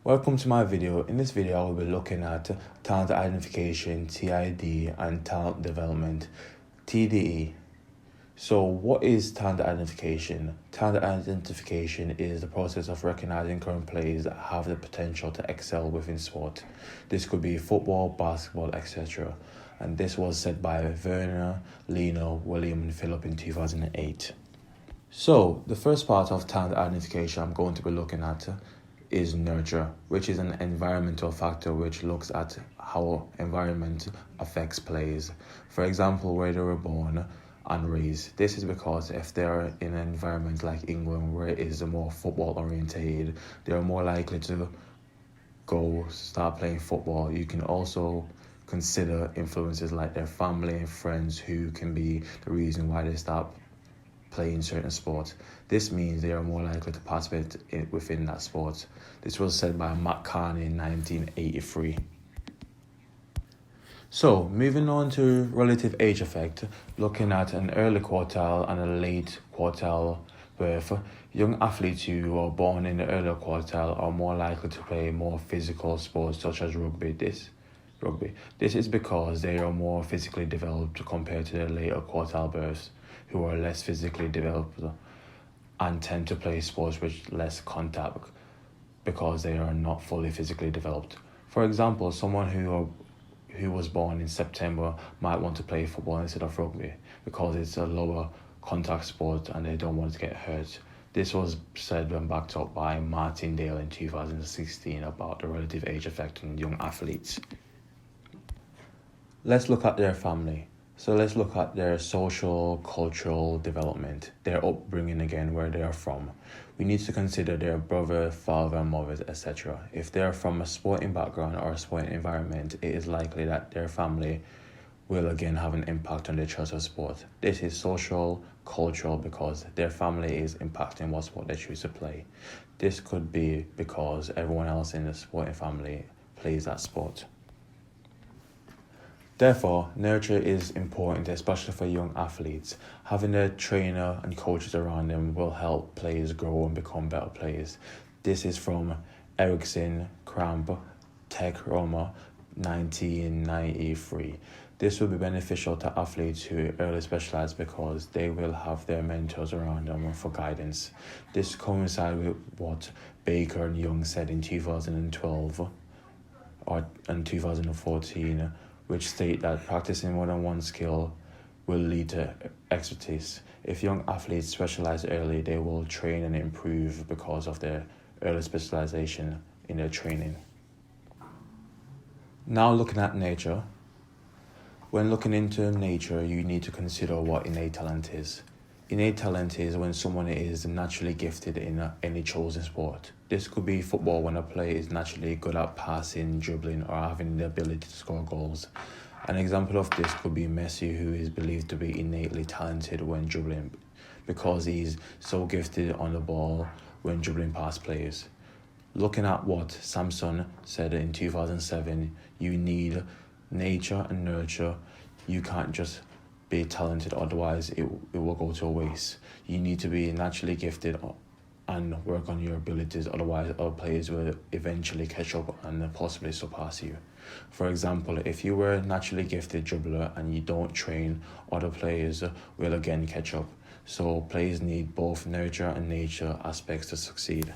Welcome to my video. In this video, I will be looking at talent identification, TID, and talent development, TDE. So what is talent identification? Talent identification is the process of recognizing current players that have the potential to excel within sport. This could be football, basketball, etc. And this was said by Werner, Lino, William, and Philip in 2008. So the first part of talent identification I'm going to be looking at is nurture, which is an environmental factor which looks at how environment affects players. For example, where they were born and raised. This is because if they're in an environment like England where it is more football orientated, they're more likely to go start playing football. You can also consider influences like their family and friends who can be the reason why they start playing certain sports. This means they are more likely to participate within that sport. This was said by Matt Carney in 1983. So, moving on to relative age effect, looking at an early quartile and a late quartile birth, young athletes who are born in the earlier quartile are more likely to play more physical sports such as rugby. This is because they are more physically developed compared to the later quartile births, who are less physically developed and tend to play sports with less contact because they are not fully physically developed. For example, someone who was born in September might want to play football instead of rugby because it's a lower contact sport and they don't want to get hurt. This was said and backed up by Martindale in 2016 about the relative age effect on young athletes. Let's look at their family. So let's look at their social, cultural development, their upbringing again, where they are from. We need to consider their brother, father, mothers, etc. If they are from a sporting background or a sporting environment, it is likely that their family will again have an impact on their choice of sport. This is social, cultural, because their family is impacting what sport they choose to play. This could be because everyone else in the sporting family plays that sport. Therefore, nurture is important, especially for young athletes. Having a trainer and coaches around them will help players grow and become better players. This is from Ericsson, Cramp, Tech Roma, 1993. This will be beneficial to athletes who early specialize because they will have their mentors around them for guidance. This coincides with what Baker and Young said in 2012 and 2014, which state that practicing more than one skill will lead to expertise. If young athletes specialize early, they will train and improve because of their early specialization in their training. Now looking at nature. When looking into nature, you need to consider what innate talent is. Innate talent is when someone is naturally gifted in any chosen sport. This could be football when a player is naturally good at passing, dribbling, or having the ability to score goals. An example of this could be Messi, who is believed to be innately talented when dribbling because he's so gifted on the ball when dribbling past players. Looking at what Samson said in 2007, you need nature and nurture. You can't just be talented, otherwise it will go to waste. You need to be naturally gifted and work on your abilities, otherwise other players will eventually catch up and possibly surpass you. For example, if you were a naturally gifted dribbler and you don't train, other players will again catch up. So players need both nurture and nature aspects to succeed.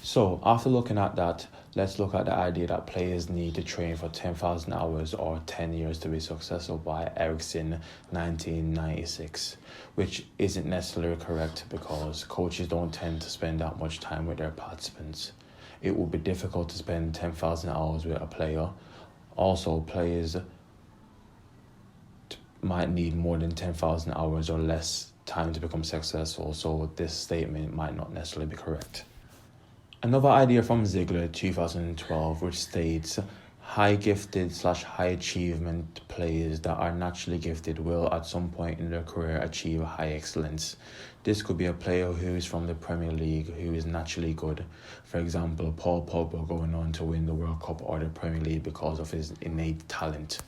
So after looking at that, let's look at the idea that players need to train for 10,000 hours or 10 years to be successful by Ericsson 1996, which isn't necessarily correct because coaches don't tend to spend that much time with their participants. It would be difficult to spend 10,000 hours with a player. Also, players might need more than 10,000 hours or less time to become successful, so this statement might not necessarily be correct. Another idea from Ziegler 2012, which states high gifted / high achievement players that are naturally gifted will at some point in their career achieve high excellence. This could be a player who is from the Premier League who is naturally good. For example, Paul Pogba going on to win the World Cup or the Premier League because of his innate talent.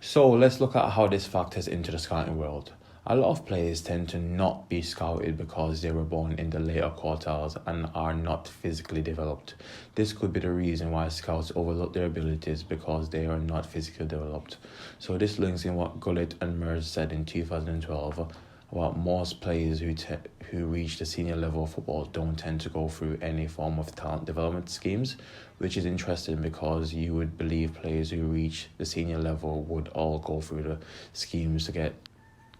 So let's look at how this factors into the scouting world. A lot of players tend to not be scouted because they were born in the later quartiles and are not physically developed. This could be the reason why scouts overlook their abilities because they are not physically developed. So this links in what Gullit and Merz said in 2012 about most players who reach the senior level of football don't tend to go through any form of talent development schemes, which is interesting because you would believe players who reach the senior level would all go through the schemes to get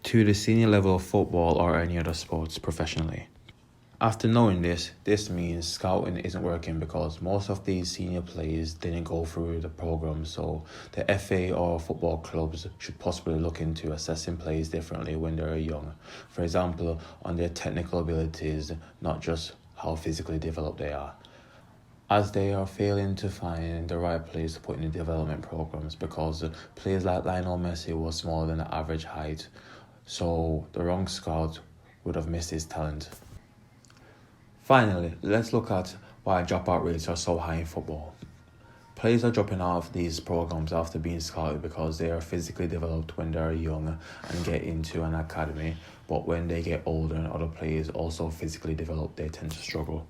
to the senior level of football or any other sports professionally. After knowing this means scouting isn't working because most of these senior players didn't go through the program, so the FA or football clubs should possibly look into assessing players differently when they're young. For example, on their technical abilities, not just how physically developed they are, as they are failing to find the right place to put in the development programs because players like Lionel Messi was smaller than the average height, so the wrong scout would have missed his talent. Finally, let's look at why dropout rates are so high in football. Players are dropping out of these programs after being scouted because they are physically developed when they are young and get into an academy, but when they get older and other players also physically develop, they tend to struggle.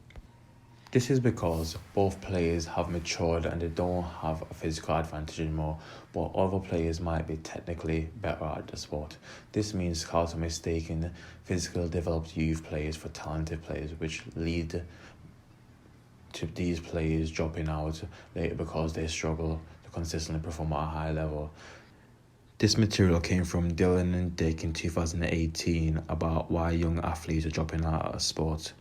This is because both players have matured and they don't have a physical advantage anymore, but other players might be technically better at the sport. This means scouts are mistaking physically developed youth players for talented players, which lead to these players dropping out later because they struggle to consistently perform at a high level. This material came from Dylan and Dick in 2018 about why young athletes are dropping out of sport.